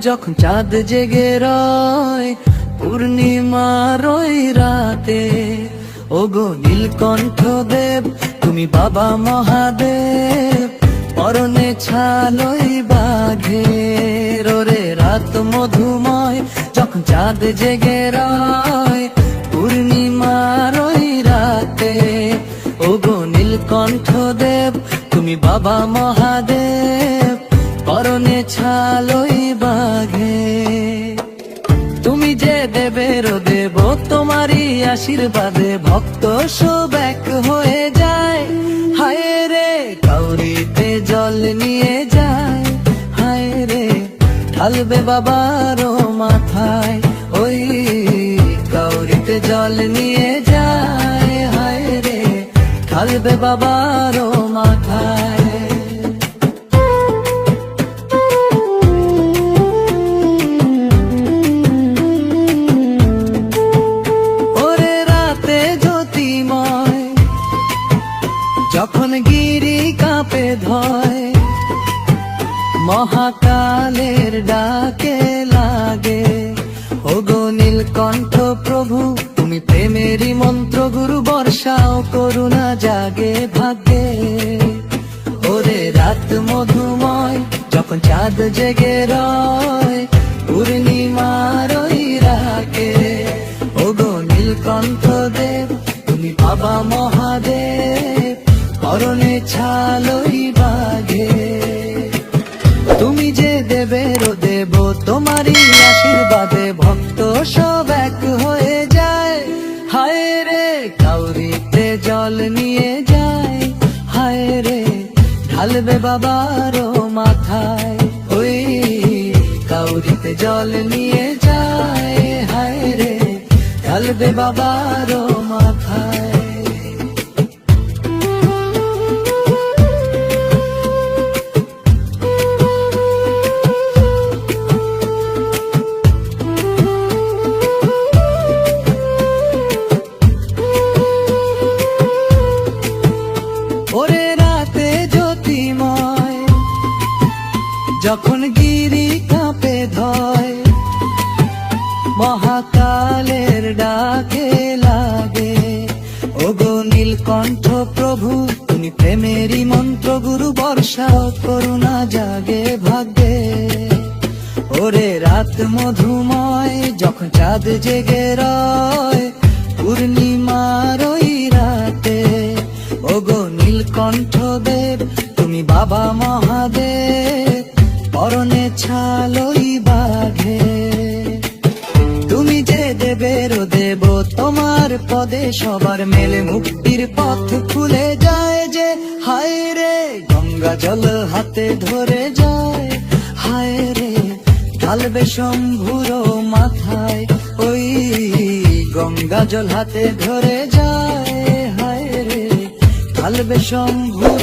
যখন চাঁদ জেগে রয় পূর্ণিমার ওই রাতে, ওগো নীলকণ্ঠ দেব তুমি বাবা মহাদেব, পরনে ছালই বাঘের। ওরে রাত মধুময় যখন চাঁদ জেগে রয় পূর্ণিমার ওই রাতে, ওগো নীলকণ্ঠ দেব তুমি বাবা মহাদেব, পরনে ছালই বাঘে। তুমি যে দেবের দেব তোমারই আশীর্বাদে ভক্ত সব এক হয়ে যায়। হায় রে কাউরিতে জল নিয়ে যায়, হায় রে ঢালবে বাবার মাথায়, ওই কাউরিতে জল নিয়ে যায়, হায় রে ঢালবে বাবার মাথায়। যখন গিরি কাঁপে ধয় মহাকালের ডাকে লাগে, ওগো নীলকণ্ঠ প্রভু তুমি প্রেমেরই মন্ত্র গুরু, বর্ষাও করুণা জাগে ভাগ্যে। ওরে রাত মধুময় যখন চাঁদ জেগে রয় পূর্ণিমার ওই রাতে, ওগো নীলকণ্ঠ দেব তুমি বাবা মহাদেব, পরনে ছালই বাঘে। তুমি যে দেবের দেব তোমারই আশীর্বাদে ভক্ত সব এক হয়ে যায়। হায় রে কাউরিতে জল নিয়ে যায়, হায় রে ঢালবে বাবার মাথায়, ওই কাউরিতে জল নিয়ে যায়, হায় রে ঢালবে বাবার মাথায়। ওরে রাতে জ্যোতিময় যখন গিরি কাঁপে ধয় মহাকালের ডাকে লাগে, ওগো নীলকণ্ঠ প্রভু তুমি প্রেমেরই মন্ত্র গুরু, বর্ষা করুণা জাগে ভাগ্যে। ওরে রাত মধুময় যখন চাঁদ জেগে রয় পূর্ণিমার ওই রাতে, ওগো নীলকণ্ঠ দেব তুমি বাবা মহাদেব, পরনে ছালই বাঘে। তুমি যে দেবের দেব তোমার পদে সবার মেলে মুক্তির পথ খুলে যায় যে, হায় রে গঙ্গা জল হাতে ধরে যায়, হায় রে ঢালবে শম্ভুর মাথায়, ওই গঙ্গা জল হাতে ধরে যায়, হায় রে ঢালবে শম্ভুর